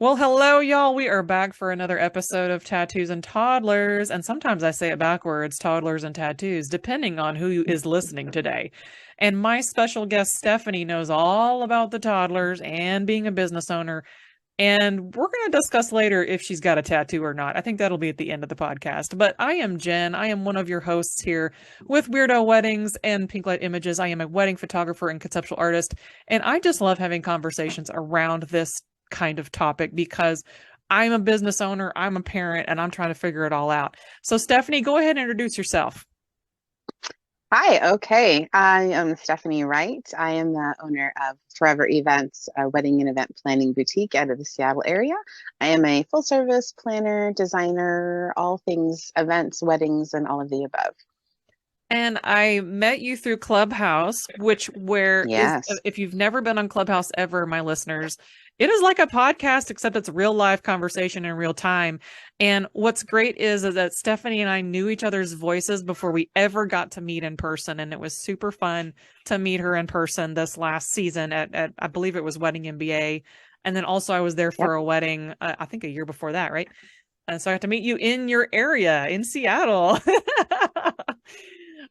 Well, hello, y'all. We are back for another episode of Tattoos and Toddlers. And sometimes I say it backwards, toddlers and tattoos, depending on who is listening today. And my special guest, Stefanie, knows all about the toddlers and being a business owner. And we're going to discuss later if she's got a tattoo or not. I think that'll be at the end of the podcast. But I am Jen. I am one of your hosts here with Weirdo Weddings and Pinklight Images. I am a wedding photographer and conceptual artist. And I just love having conversations around this kind of topic because I'm a business owner, I'm a parent, and I'm trying to figure it all out. So, Stefanie, go ahead and introduce yourself. Hi, okay. I am Stefanie Wright. I am the owner of Forever Events, a wedding and event planning boutique out of the Seattle area. I am a full service planner, designer, all things events, weddings, and all of the above. And I met you through Clubhouse, where is, Yes. if you've never been on Clubhouse ever, my listeners, it is like a podcast, except it's real live conversation in real time. And what's great is that Stefanie and I knew each other's voices before we ever got to meet in person. And it was super fun to meet her in person this last season at I believe it was Wedding MBA. And then also I was there Yep. for a wedding, I think a year before that, right? And so I got to meet you in your area in Seattle.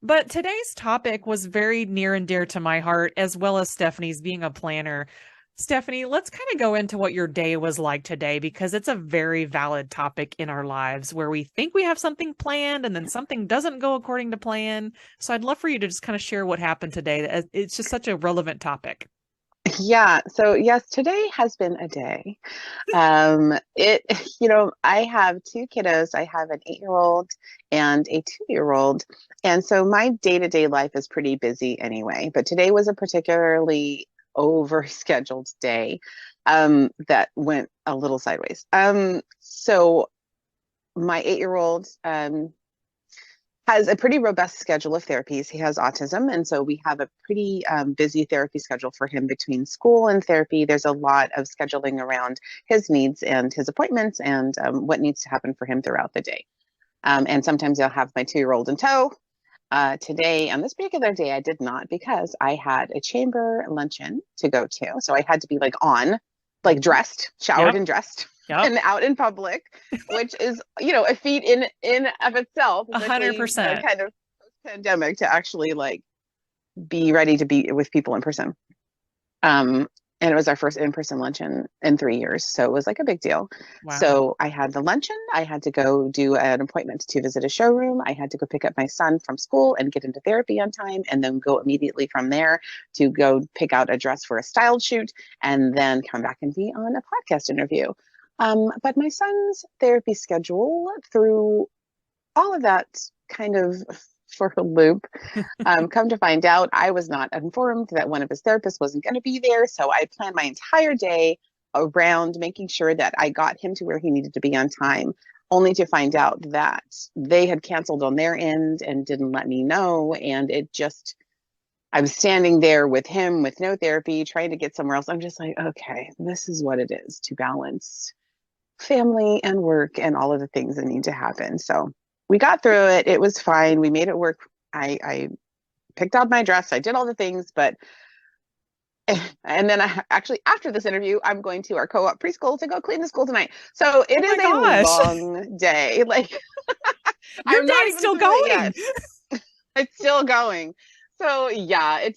But today's topic was very near and dear to my heart, as well as Stefanie's being a planner. Stefanie, let's kind of go into what your day was like today because it's a very valid topic in our lives where we think we have something planned and then something doesn't go according to plan. So I'd love for you to just kind of share what happened today. It's just such a relevant topic. Yeah. So yes, today has been a day. It, I have two kiddos. I have an 8-year-old and a 2-year-old. And so my day-to-day life is pretty busy anyway. But today was a particularly overscheduled day that went a little sideways. So my 8-year-old has a pretty robust schedule of therapies. He has autism, and so we have a pretty busy therapy schedule for him between school and therapy. There's a lot of scheduling around his needs and his appointments and what needs to happen for him throughout the day. And sometimes I'll have my 2-year-old in tow. Today, on this particular day, I did not because I had a chamber luncheon to go to. So I had to be like dressed, showered Yep. and dressed Yep. and out in public, which is, a feat in of itself, A hundred especially percent. kind of pandemic to actually like be ready to be with people in person. Um, and it was our first in-person luncheon in 3 years. So it was like a big deal. Wow. So I had the luncheon. I had to go do an appointment to visit a showroom. I had to go pick up my son from school and get into therapy on time, and then go immediately from there to go pick out a dress for a styled shoot, and then come back and be on a podcast interview. But my son's therapy schedule through all of that kind of for a loop. Come to find out, I was not informed that one of his therapists wasn't going to be there. So I planned my entire day around making sure that I got him to where he needed to be on time, only to find out that they had canceled on their end and didn't let me know. And I was standing there with him with no therapy, trying to get somewhere else. I'm just like, okay, this is what it is to balance family and work and all of the things that need to happen. So we got through it. It was fine. We made it work. I picked out my dress. I did all the things, but and then after this interview, I'm going to our co-op preschool to go clean the school tonight. So Oh it my is a gosh. long day. Like Your I'm not day's even still through it going. yet. It's still going. So yeah,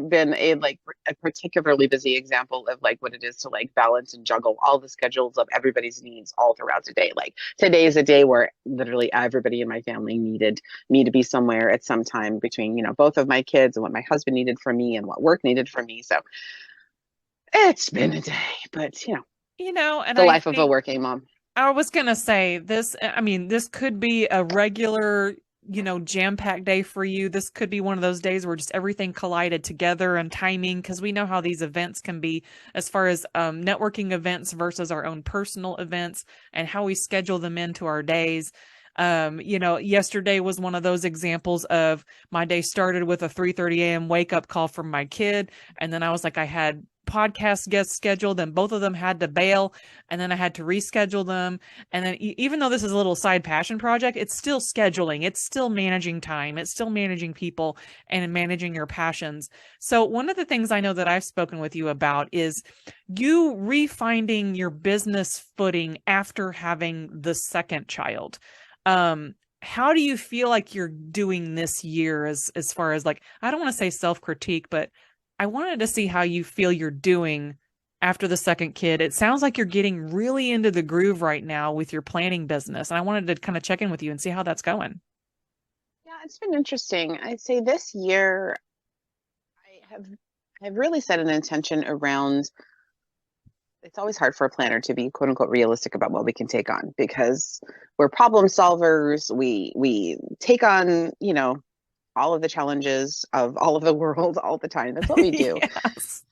been a like a particularly busy example of like what it is to like balance and juggle all the schedules of everybody's needs all throughout the day. Like today is a day where literally everybody in my family needed me to be somewhere at some time between, both of my kids and what my husband needed from me and what work needed from me. So it's been a day, but And the I life of a think working mom. I was gonna say this, I mean, this could be a regular, jam-packed day for you. This could be one of those days where just everything collided together and timing, because we know how these events can be as far as networking events versus our own personal events and how we schedule them into our days. Yesterday was one of those examples of my day started with a 3:30 a.m. wake up call from my kid. And then I was like, I had podcast guests scheduled, and both of them had to bail, and then I had to reschedule them. And then even though this is a little side passion project, it's still scheduling, it's still managing time, it's still managing people and managing your passions. So one of the things I know that I've spoken with you about is you refinding your business footing after having the second child. How do you feel like you're doing this year as far as, like, I don't want to say self-critique, but I wanted to see how you feel you're doing after the second kid. It sounds like you're getting really into the groove right now with your planning business. And I wanted to kind of check in with you and see how that's going. Yeah, it's been interesting. I'd say this year I've really set an intention around. It's always hard for a planner to be quote unquote realistic about what we can take on, because we're problem solvers. We take on, all of the challenges of all of the world all the time. That's what we do. Yes.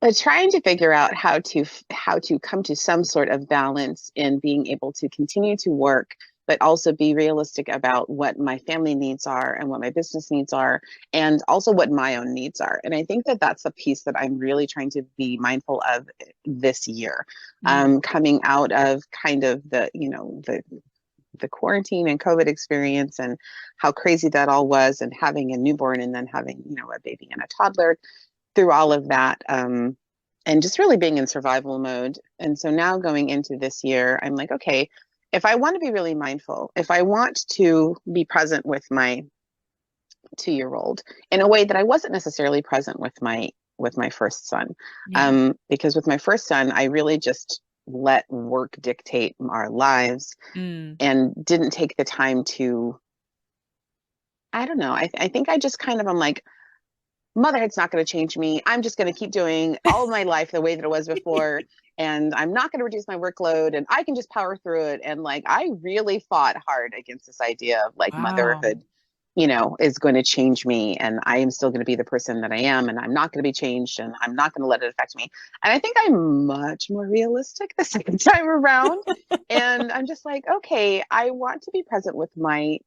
But trying to figure out how to come to some sort of balance in being able to continue to work, but also be realistic about what my family needs are and what my business needs are, and also what my own needs are. And I think that that's a piece that I'm really trying to be mindful of this year, coming out of kind of the quarantine and COVID experience and how crazy that all was, and having a newborn and then having, a baby and a toddler through all of that, and just really being in survival mode. And so now going into this year, I'm like, okay, if I want to be really mindful, if I want to be present with my 2-year-old in a way that I wasn't necessarily present with my first son, Yeah. because with my first son, I really just let work dictate our lives Mm. and didn't take the time to, I don't know. I think I just kind of, I'm like, motherhood's not going to change me. I'm just going to keep doing all of my life the way that it was before. And I'm not going to reduce my workload, and I can just power through it. And like, I really fought hard against this idea of like Wow. motherhood, is going to change me, and I am still going to be the person that I am, and I'm not going to be changed, and I'm not going to let it affect me. And I think I'm much more realistic the second time around. And I'm just like, okay, I want to be present with my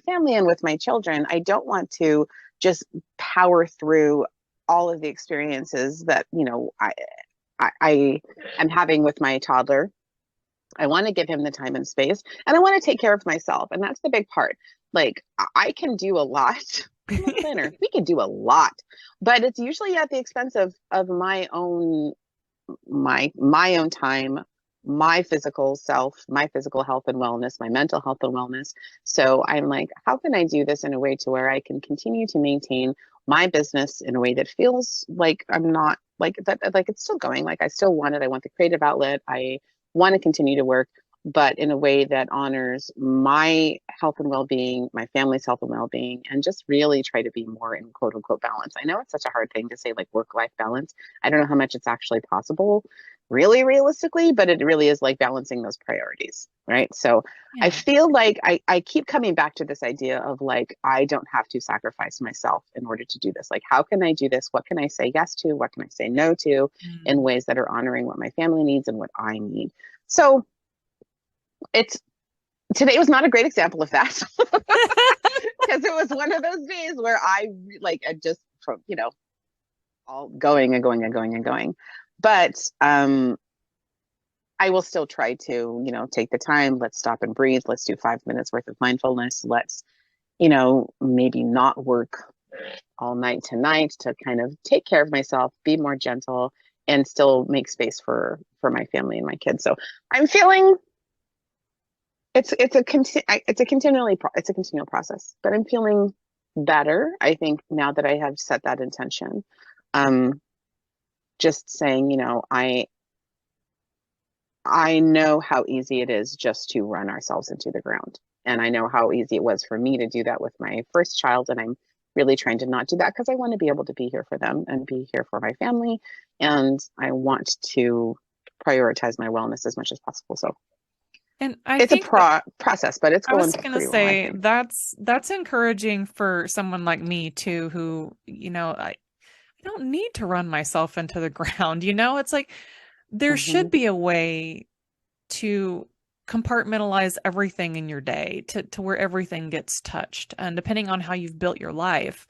family and with my children. I don't want to just power through all of the experiences that, I am having with my toddler. I want to give him the time and space, and I want to take care of myself. And that's the big part. Like, I can do a lot. I'm a planner. We can do a lot, but it's usually at the expense of my own time, my physical self, my physical health and wellness, my mental health and wellness. So I'm like, how can I do this in a way to where I can continue to maintain my business in a way that feels like I'm not like that, like it's still going, like I still want it. I want the creative outlet. I want to continue to work, but in a way that honors my health and well-being, my family's health and well-being, and just really try to be more in quote unquote balance. I know it's such a hard thing to say, like work-life balance. I don't know how much it's actually possible really realistically, but it really is like balancing those priorities, right? So I Yeah. feel like I keep coming back to this idea of like, I don't have to sacrifice myself in order to do this. Like, how can I do this? What can I say yes to? What can I say no to in Mm. ways that are honoring what my family needs and what I need? So it's today was not a great example of that because it was one of those days where I just from all going and going and going and going. But I will still try to, take the time. Let's stop and breathe. Let's do 5 minutes worth of mindfulness. Let's, maybe not work all night tonight to kind of take care of myself, be more gentle, and still make space for my family and my kids. So I'm feeling it's a continual process, but I'm feeling better. I think now that I have set that intention, um, just saying, I know how easy it is just to run ourselves into the ground. And I know how easy it was for me to do that with my first child. And I'm really trying to not do that because I want to be able to be here for them and be here for my family. And I want to prioritize my wellness as much as possible. So And I it's a think that process, but it's I going was gonna pretty well, I say think. that's encouraging for someone like me too, who, I don't need to run myself into the ground. It's like there should Hmm. be a way to compartmentalize everything in your day to where everything gets touched. And depending on how you've built your life,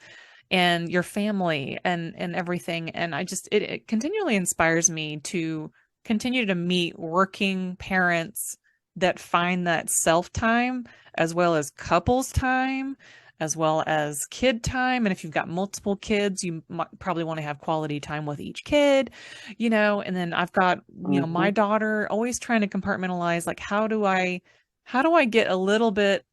and your family and everything. And it continually inspires me to continue to meet working parents that find that self time as well as couples time as well as kid time. And if you've got multiple kids, you might probably want to have quality time with each kid, and then I've got, my Hmm. daughter, always trying to compartmentalize, like, how do I get a little bit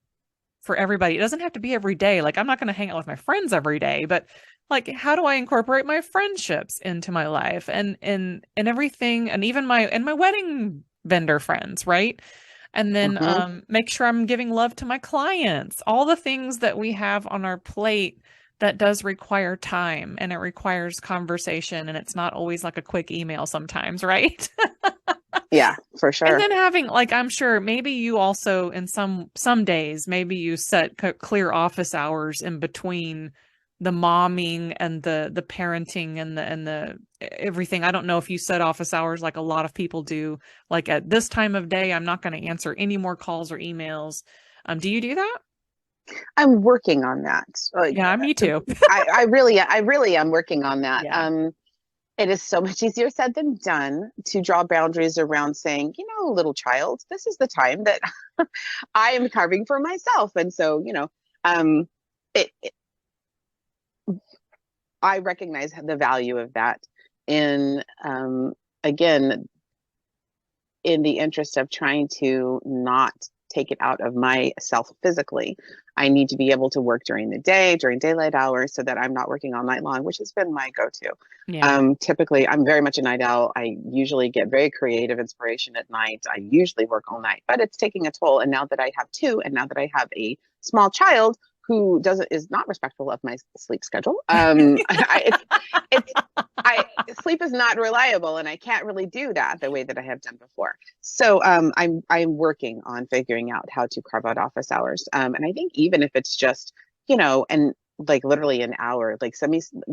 for everybody? It doesn't have to be every day. Like, I'm not going to hang out with my friends every day, but like, how do I incorporate my friendships into my life and everything, and even my wedding vendor friends, right? And then Hmm. make sure I'm giving love to my clients, all the things that we have on our plate that does require time, and it requires conversation, and it's not always like a quick email sometimes, right? Yeah, for And sure. then having, like, I'm sure maybe you also, in some days, maybe you set clear office hours in between the momming and the parenting and the everything. I don't know if you set office hours like a lot of people do, like at this time of day, I'm not going to answer any more calls or emails. Do you do that? I'm working on that. Like, Yeah, me too. I really am working on that. Yeah. It is so much easier said than done to draw boundaries around saying, little child, this is the time that I am carving for myself. And so, um, it I recognize the value of that in, again, in the interest of trying to not take it out of myself physically. I need to be able to work during the day, during daylight hours, so that I'm not working all night long, which has been my go-to. Yeah. Typically, I'm very much a night owl. I usually get very creative inspiration at night. I usually work all night, but it's taking a toll. And now that I have two, and now that I have a small child who doesn't is not respectful of my sleep schedule, it's I sleep is not reliable, and I can't really do that the way that I have done before. So I'm working on figuring out how to carve out office hours. And I think even if it's just, and like literally an hour, like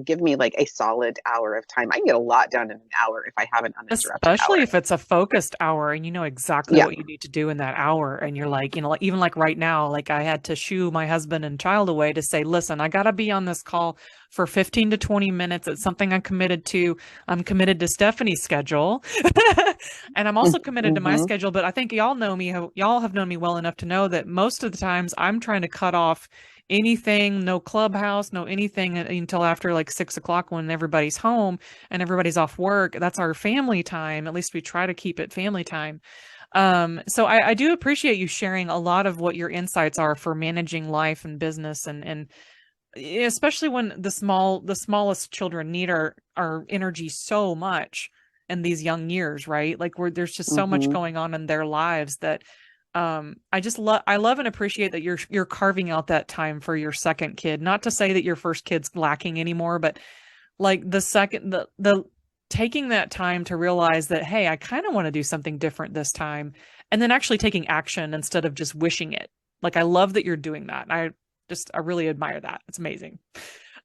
give me like a solid hour of time. I can get a lot done in an hour if I have an uninterrupted Especially hour. if it's a focused hour and you know exactly Yeah. what you need to do in that hour. And you're like, like, even like right now, like I had to shoo my husband and child away to say, listen, I got to be on this call for 15 to 20 minutes. It's something I'm committed to. I'm committed to Stephanie's schedule. And I'm also committed to my Mm-hmm. schedule. But I think y'all know me, y'all have known me well enough to know that most of the times I'm trying to cut off anything, no clubhouse, no anything until after like 6 o'clock when everybody's home and everybody's off work. That's our family time. At least we try to keep it family time. So I do appreciate you sharing a lot of what your insights are for managing life and business, and especially when the smallest children need our energy so much in these young years, right? Like, where there's just so much Mm-hmm. going on in their lives that I love and appreciate that you're carving out that time for your second kid. Not to say that your first kid's lacking anymore, but like the taking that time to realize that, hey, I kind of want to do something different this time, and then actually taking action instead of just wishing it. Like, I love that you're doing that. I really admire that. It's amazing.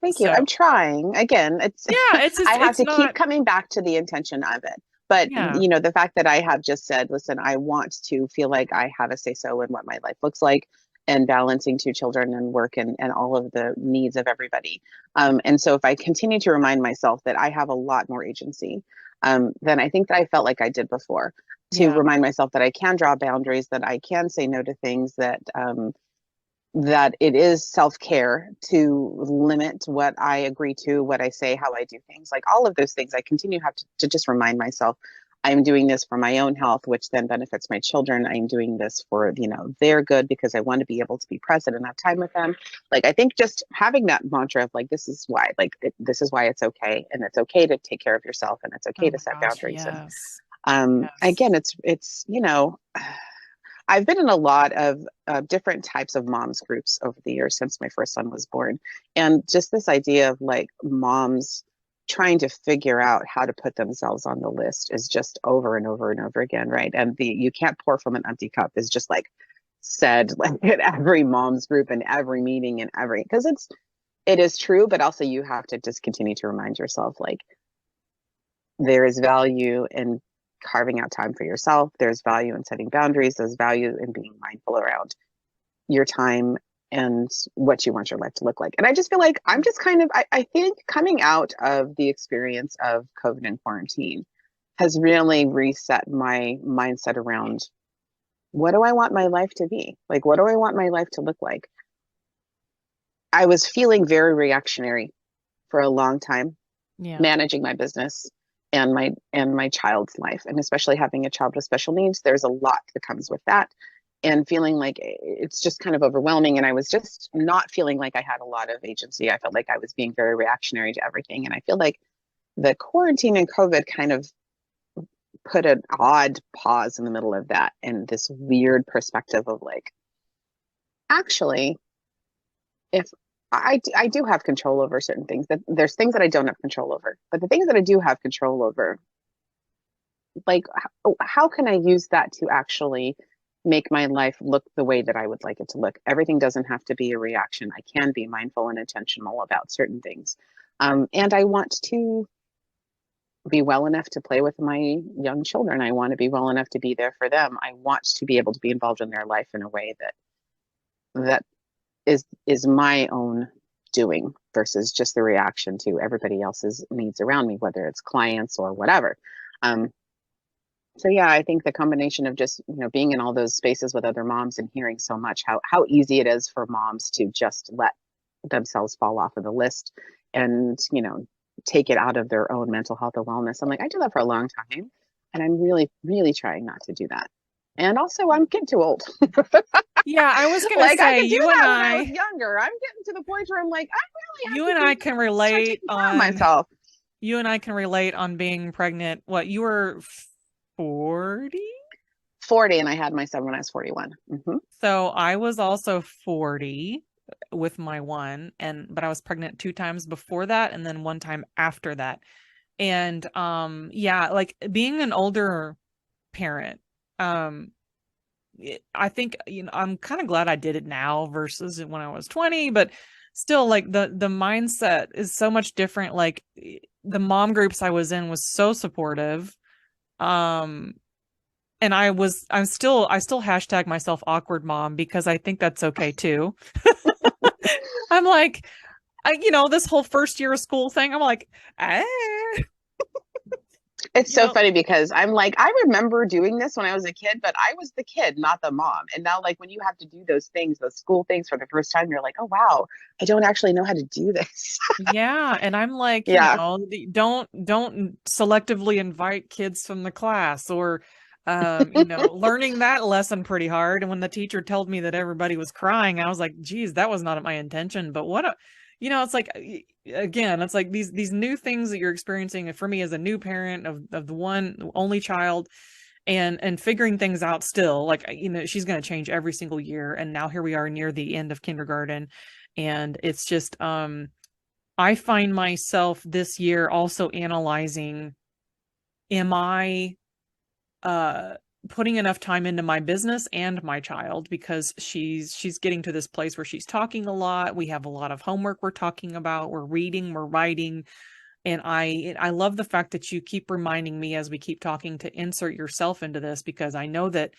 Thank you. I'm So trying. Again, it's yeah, it's I just have it's to keep not. coming back to the intention of it. But Yeah. the fact that I have just said, listen, I want to feel like I have a say so in what my life looks like, and balancing two children and work and all of the needs of everybody. And so if I continue to remind myself that I have a lot more agency, than I think that I felt like I did before, to Yeah. remind myself that I can draw boundaries, that I can say no to things, that it is self-care to limit what I agree to, what I say, how I do things, like all of those things. I continue to have to just remind myself I'm doing this for my own health, which then benefits my children. I'm doing this for, their good, because I want to be able to be present and have time with them. Like, I think just having that mantra of like, this is why, this is why it's okay. And it's okay to take care of yourself, and it's Oh okay to my set gosh, boundaries. And yes. Yes. again, it's I've been in a lot of different types of moms groups over the years since my first son was born. And just this idea of like moms trying to figure out how to put themselves on the list is just over and over and over again, right? And the you can't pour from an empty cup is just like said like at every mom's group and every meeting and every, because it is true, but also you have to just continue to remind yourself like there is value in carving out time for yourself. There's value in setting boundaries. There's value in being mindful around your time and what you want your life to look like. And I just feel like I'm just kind of, I think coming out of the experience of COVID and quarantine has really reset my mindset around what do I want my life to be? Like, what do I want my life to look like? I was feeling very reactionary for a long time, Yeah. managing my business and my child's life, and especially having a child with special needs. There's a lot that comes with that, and feeling like it's just kind of overwhelming. And I was just not feeling like I had a lot of agency. I felt like I was being very reactionary to everything. And I feel like the quarantine and COVID kind of put an odd pause in the middle of that, and this weird perspective of like, actually, if I do have control over certain things, that there's things that I don't have control over, but the things that I do have control over, like how can I use that to actually make my life look the way that I would like it to look? Everything doesn't have to be a reaction. I can be mindful and intentional about certain things. And I want to be well enough to play with my young children. I want to be well enough to be there for them. I want to be able to be involved in their life in a way that is my own doing versus just the reaction to everybody else's needs around me, whether it's clients or whatever. So yeah, I think the combination of just, being in all those spaces with other moms and hearing so much how easy it is for moms to just let themselves fall off of the list and, take it out of their own mental health or wellness. I'm like, I did that for a long time, and I'm really, really trying not to do that. And also, I'm getting too old. Yeah, I was gonna Like, I say could do you and that when I was I, younger. I'm getting to the point where I'm like, I really you have and to I can start relate taking care of on myself. you and I can relate on being pregnant. What, you were 40? 40, and I had my son when I was 41. Mm-hmm. So I was also 40 with my one, but I was pregnant 2 times before that and then one time after that. And yeah, like being an older parent, I think, I'm kind of glad I did it now versus when I was 20, but still, like the mindset is so much different. Like the mom groups I was in was so supportive. Um and I still hashtag myself awkward mom because I think that's okay too. I'm like, this whole first year of school thing, I'm like, eh, It's you so know, funny because I'm like, I remember doing this when I was a kid, but I was the kid, not the mom. And now, like, when you have to do those things, those school things for the first time, you're like, oh, wow, I don't actually know how to do this. yeah. And I'm like, Yeah. don't selectively invite kids from the class or, learning that lesson pretty hard. And when the teacher told me that everybody was crying, I was like, geez, that was not my intention. But it's like, again, it's like these new things that you're experiencing for me as a new parent of the one only child and figuring things out still, like, she's going to change every single year. And now here we are near the end of kindergarten. And it's just, I find myself this year also analyzing, am I putting enough time into my business and my child, because she's getting to this place where she's talking a lot. We have a lot of homework we're talking about, we're reading, we're writing. And I love the fact that you keep reminding me as we keep talking to insert yourself into this, because I know that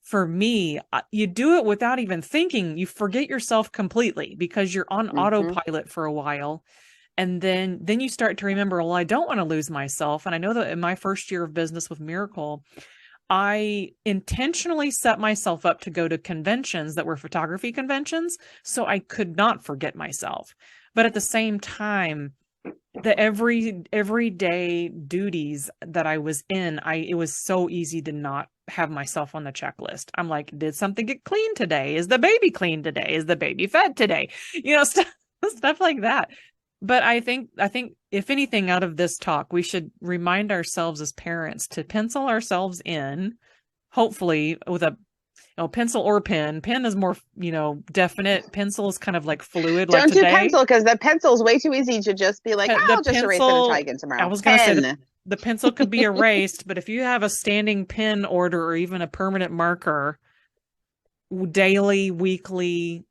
for me, you do it without even thinking. You forget yourself completely because you're on Mm-hmm. autopilot for a while. And then you start to remember, well, I don't want to lose myself. And I know that in my first year of business with Miracle, I intentionally set myself up to go to conventions that were photography conventions so I could not forget myself. But at the same time, the everyday duties that I was in, it was so easy to not have myself on the checklist. I'm like, did something get clean today? Is the baby clean today? Is the baby fed today? Stuff like that. But I think if anything out of this talk, we should remind ourselves as parents to pencil ourselves in, hopefully with a pencil or pen. Pen is more, definite. Pencil is kind of like fluid, like Don't do today. pencil because the pencil's way too easy to just be like, The I'll just erase it and try pencil, again I tomorrow. was going to say Pen. the pencil could be erased, but if you have a standing pen order or even a permanent marker, daily, weekly,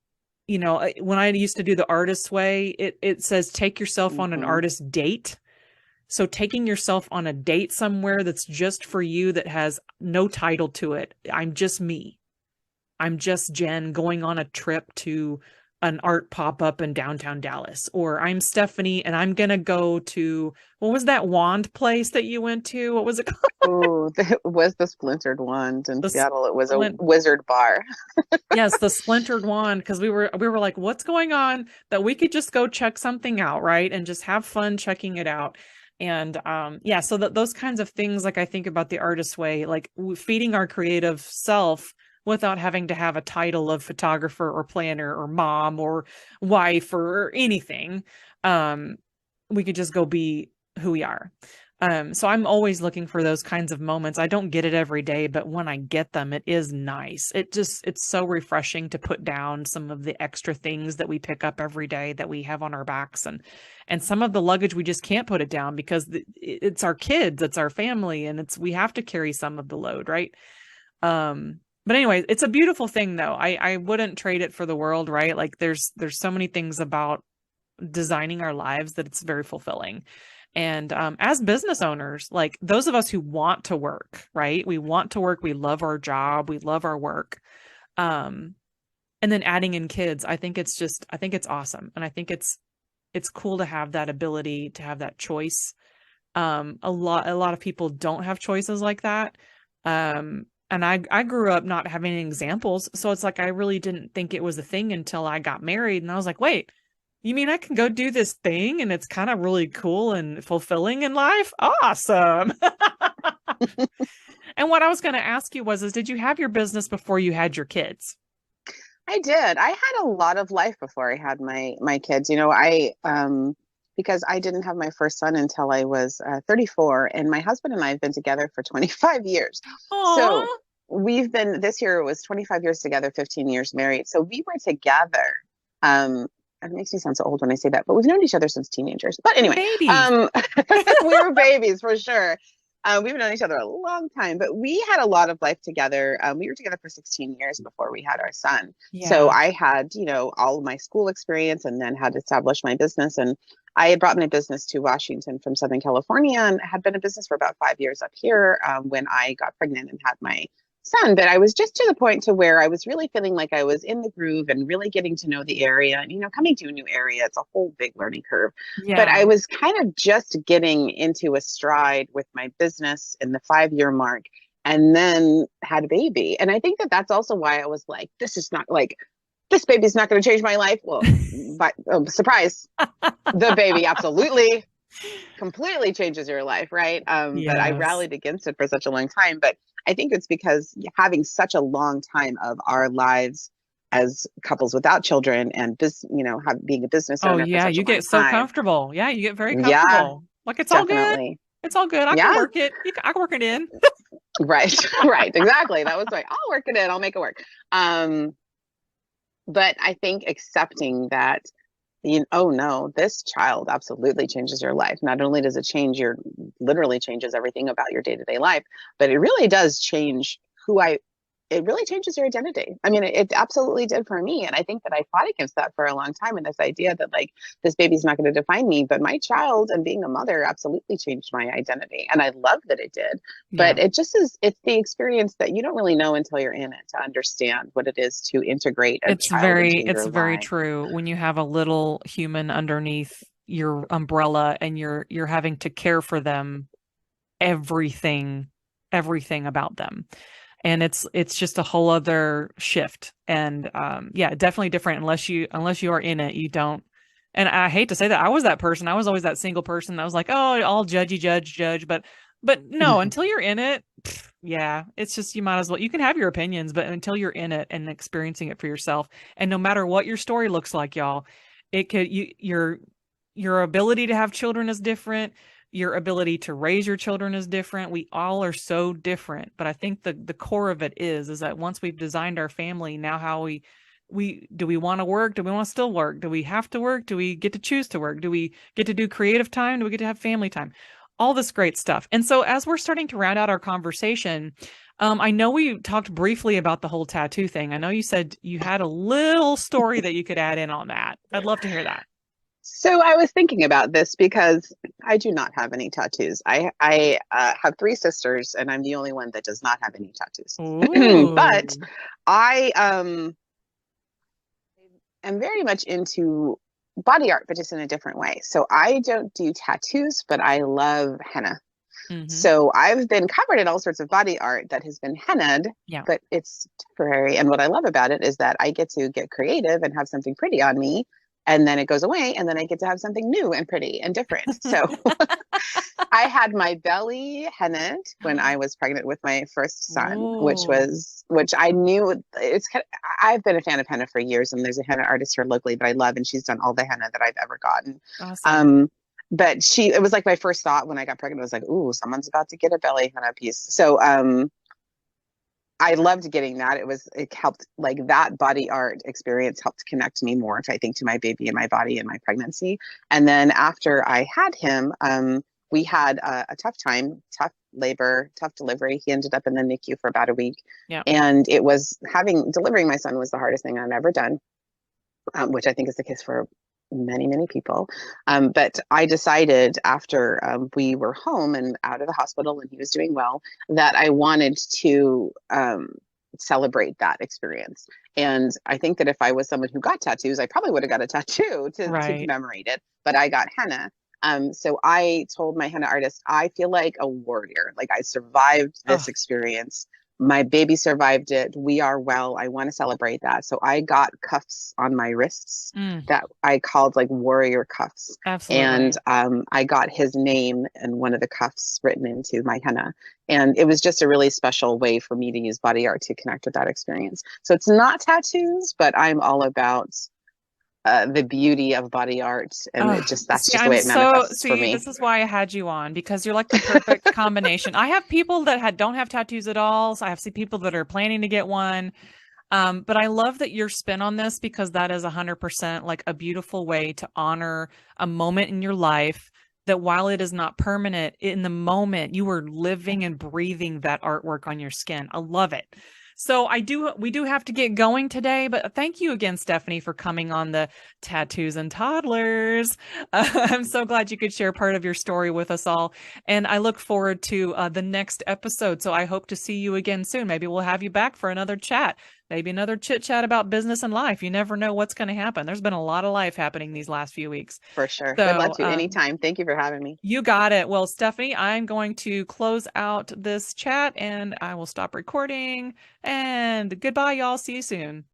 when I used to do the artist's way, it says take yourself on an Mm-hmm. artist date. So taking yourself on a date somewhere that's just for you, that has no title to it. I'm just me. I'm just Jen going on a trip to an art pop-up in downtown Dallas, or I'm Stefanie and I'm gonna go to, what was that wand place that you went to? What was it called? Oh, it was the Splintered Wand in The Seattle. It was a splint wizard bar. Yes, the splintered wand, because we were like, what's going on that we could just go check something out, right? And just have fun checking it out. And yeah, so that those kinds of things, like I think about the artist way, like feeding our creative self without having to have a title of photographer or planner or mom or wife or anything. Um, we could just go be who we are. So I'm always looking for those kinds of moments. I don't get it every day, but when I get them, it is nice. It's so refreshing to put down some of the extra things that we pick up every day that we have on our backs, and some of the luggage we just can't put it down because it's our kids, it's our family, and we have to carry some of the load, right? But anyway, it's a beautiful thing though. I wouldn't trade it for the world, right? Like there's so many things about designing our lives that it's very fulfilling. And as business owners, like those of us who want to work, right? We want to work. We love our job. We love our work. Um, and then adding in kids, I think it's awesome. And I think it's cool to have that ability, to have that choice. A lot of people don't have choices like that. And I grew up not having any examples. So it's like, I really didn't think it was a thing until I got married. And I was like, wait, you mean I can go do this thing and it's kind of really cool and fulfilling in life? Awesome. And what I was going to ask you was, did you have your business before you had your kids? I did. I had a lot of life before I had my kids. Because I didn't have my first son until I was 34, and my husband and I have been together for 25 years. Aw. So we've been, this year it was 25 years together, 15 years married. So we were together. Um, it makes me sound so old when I say that, but we've known each other since teenagers. But anyway, Babies. we were babies for sure. We've known each other a long time, but we had a lot of life together. We were together for 16 years before we had our son. So Yeah. I had, all of my school experience and then had established my business. And I had brought my business to Washington from Southern California and had been in business for about 5 years up here when I got pregnant and had my son. But I was just to the point to where I was really feeling like I was in the groove and really getting to know the area. And, coming to a new area, it's a whole big learning curve. But Yeah. I was kind of just getting into a stride with my business in the 5 year mark and then had a baby. And I think that that's also why I was like, this is not like, this baby's not going to change my life. Well, but surprise, the baby absolutely completely changes your life, right? But I Yes. rallied against it for such a long time. But I think it's because having such a long time of our lives as couples without children and being a business Oh owner for yeah, such a you long get so time. comfortable. Yeah, you get very Yeah, comfortable. Like it's all good. definitely. It's all good. I can Yeah, work it. I can work it in. right, right, exactly. That was like, I'll work it in. I'll make it work. Um, but I think accepting that, oh no, this child absolutely changes your life. Not only does it literally changes everything about your day-to-day life, but it really does change it really changes your identity. I mean, it absolutely did for me. And I think that I fought against that for a long time. And this idea that like, this baby's not going to define me, but my child and being a mother absolutely changed my identity. And I love that it did. But Yeah. it's the experience that you don't really know until you're in it to understand what it is to integrate a child into It's your very life. true. When you have a little human underneath your umbrella and you're having to care for them, everything, everything about them. And it's just a whole other shift. And yeah, definitely different unless you are in it, you don't. And I hate to say that I was that person. I was always that single person that was like, oh, all judgy, judge. But no, until you're in it, yeah, it's just you might as well. You can have your opinions, but until you're in it and experiencing it for yourself, and no matter what your story looks like, y'all, it could your ability to have children is different. Your ability to raise your children is different. We all are so different, but I think the core of it is that once we've designed our family, now how we do we want to work? Do we want to still work? Do we have to work? Do we get to choose to work? Do we get to do creative time? Do we get to have family time? All this great stuff. And so as we're starting to round out our conversation, I know we talked briefly about the whole tattoo thing. I know you said you had a little story that you could add in on that. I'd love to hear that. So I was thinking about this because I do not have any tattoos. I have three sisters, and I'm the only one that does not have any tattoos. But Ooh. I am very much into body art, but just in a different way. So I don't do tattoos, but I love henna. Mm-hmm. So I've been covered in all sorts of body art that has been hennaed, Yeah. but it's temporary. And what I love about it is that I get to get creative and have something pretty on me, and then it goes away, and then I get to have something new and pretty and different. So I had my belly hennaed when I was pregnant with my first son, Oh, which I knew it's kind of, I've been a fan of henna for years, and there's a henna artist here locally that I love, and she's done all the henna that I've ever gotten. awesome. Um, but it was like my first thought when I got pregnant was like, ooh, someone's about to get a belly henna piece. So I loved getting that. It helped, like, that body art experience helped connect me more, I think, to my baby and my body and my pregnancy. And then after I had him, we had a tough time, tough labor, tough delivery. He ended up in the NICU for about a week. Yeah. And delivering my son was the hardest thing I've ever done, which I think is the case for many, many people. But I decided after we were home and out of the hospital and he was doing well, that I wanted to celebrate that experience. And I think that if I was someone who got tattoos, I probably would have got a tattoo to Right. commemorate it. But I got henna. So I told my henna artist, I feel like a warrior. Like, I survived Oh, this experience. My baby survived it. We are well. I want to celebrate that. So I got cuffs on my wrists mm, that I called like warrior cuffs. And absolutely. I got his name and one of the cuffs written into my henna. And it was just a really special way for me to use body art to connect with that experience. So it's not tattoos, but I'm all about the beauty of body art. And Oh, that's see, just the way it manifests for see, me. this is why I had you on because you're like the perfect combination. I have people that don't have tattoos at all. So I have people that are planning to get one. But I love that your spin on this because that is 100% like a beautiful way to honor a moment in your life that while it is not permanent, in the moment you were living and breathing that artwork on your skin. I love it. So we do have to get going today, but thank you again, Stefanie, for coming on the Tattoos and Toddlers. I'm so glad you could share part of your story with us all. And I look forward to the next episode. So I hope to see you again soon. Maybe we'll have you back for another chat. Maybe another chit chat about business and life. You never know what's going to happen. There's been a lot of life happening these last few weeks. For sure. Would love So, to anytime. Thank you for having me. you got it. Well, Stefanie, I'm going to close out this chat and I will stop recording. And goodbye, y'all. See you soon.